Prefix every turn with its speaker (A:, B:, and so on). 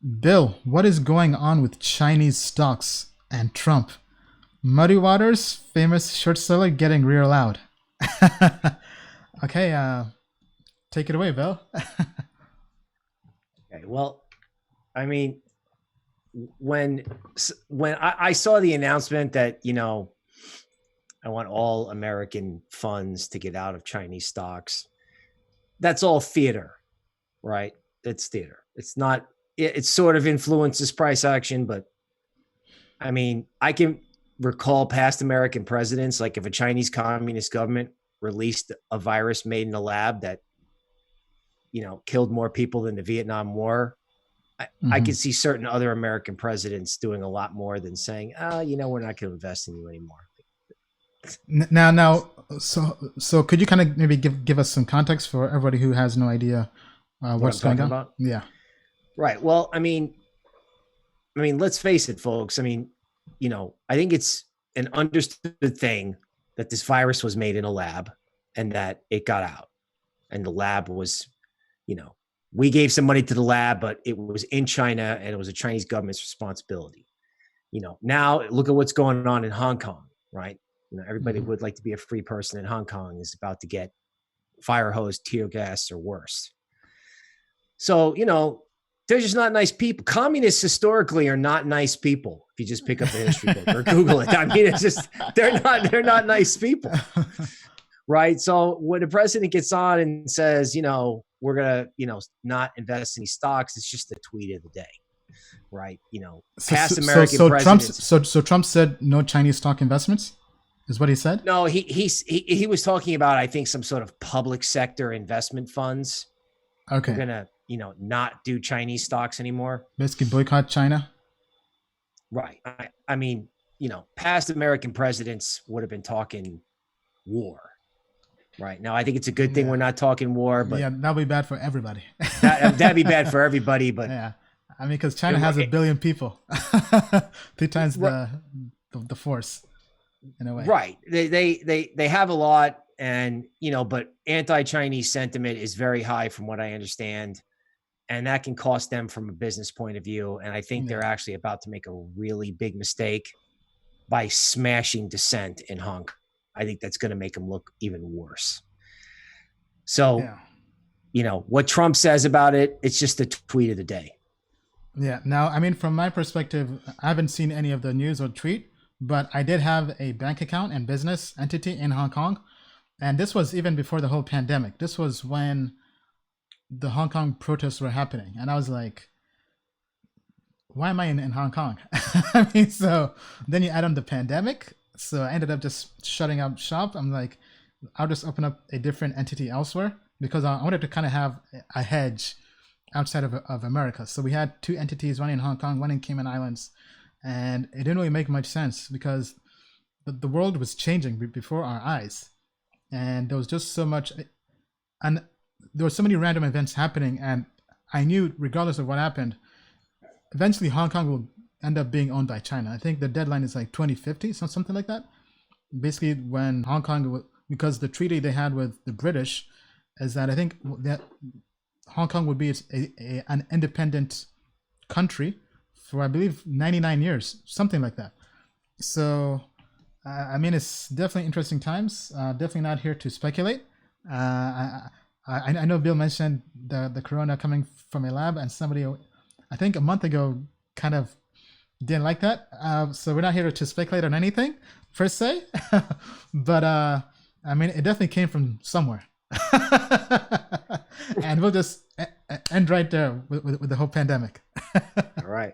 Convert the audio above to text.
A: Bill, what is going on with Chinese stocks and Trump? Muddy Waters, famous short seller, getting real loud. Okay, take it away, Bill.
B: Okay, well, I mean, when I saw the announcement that, I want all American funds to get out of Chinese stocks, that's all theater, right? It's theater. It's not, it sort of influences price action, but I mean, I can recall past American presidents, like if a Chinese communist government released a virus made in a lab that, killed more people than the Vietnam War, I could see certain other American presidents doing a lot more than saying, we're not going to invest in you anymore.
A: Now, so could you kind of maybe give us some context for everybody who has no idea what's going on?
B: About?
A: Yeah.
B: Right. Well, I mean, let's face it, folks. I mean, I think it's an understood thing that this virus was made in a lab and that it got out. And the lab was, we gave some money to the lab, but it was in China and it was a Chinese government's responsibility. Now look at what's going on in Hong Kong, right? Everybody would like to be a free person in Hong Kong is about to get fire hose, tear gas, or worse. So, they're just not nice people. Communists historically are not nice people. If you just pick up a history book or Google it, I mean, it's just, they're not nice people. Right. So when the president gets on and says, we're going to, not invest in any stocks, it's just the tweet of the day. Right. Past American presidents.
A: So Trump said no Chinese stock investments is what he said?
B: No, he was talking about, I think, some sort of public sector investment funds.
A: Okay.
B: We're going to, not do Chinese stocks anymore.
A: Basically boycott China.
B: Right. I mean, past American presidents would have been talking war. Right. Now, I think it's a good thing we're not talking war, but
A: yeah, that'll be bad for everybody.
B: that'd be bad for everybody. But
A: yeah, I mean, because China has 1 billion people, 3 times the force, in a way.
B: Right. They have a lot, and but anti-Chinese sentiment is very high, from what I understand, and that can cost them from a business point of view. And I think they're actually about to make a really big mistake by smashing dissent in Hong Kong. I think that's going to make them look even worse. So, what Trump says about it, it's just a tweet of the day.
A: Yeah. Now, I mean, from my perspective, I haven't seen any of the news or tweet, but I did have a bank account and business entity in Hong Kong. And this was even before the whole pandemic. This was when the Hong Kong protests were happening. And I was like, why am I in Hong Kong? I mean, so then you add on the pandemic. So I ended up just shutting up shop. I'm like, I'll just open up a different entity elsewhere because I wanted to kind of have a hedge outside of America. So we had 2 entities, one in Hong Kong, one in Cayman Islands. And it didn't really make much sense because the world was changing before our eyes. And there was just so much, and there were so many random events happening. And I knew regardless of what happened, eventually Hong Kong will end up being owned by China. I think the deadline is like 2050, something like that. Basically, when Hong Kong, because the treaty they had with the British is that I think that Hong Kong would be an independent country for, I believe, 99 years, something like that. So, I mean, it's definitely interesting times. Definitely not here to speculate. I know Bill mentioned the corona coming from a lab, and somebody, I think a month ago, kind of didn't like that. So we're not here to speculate on anything per se, but I mean, it definitely came from somewhere. And we'll just end right there with the whole pandemic.
B: All right.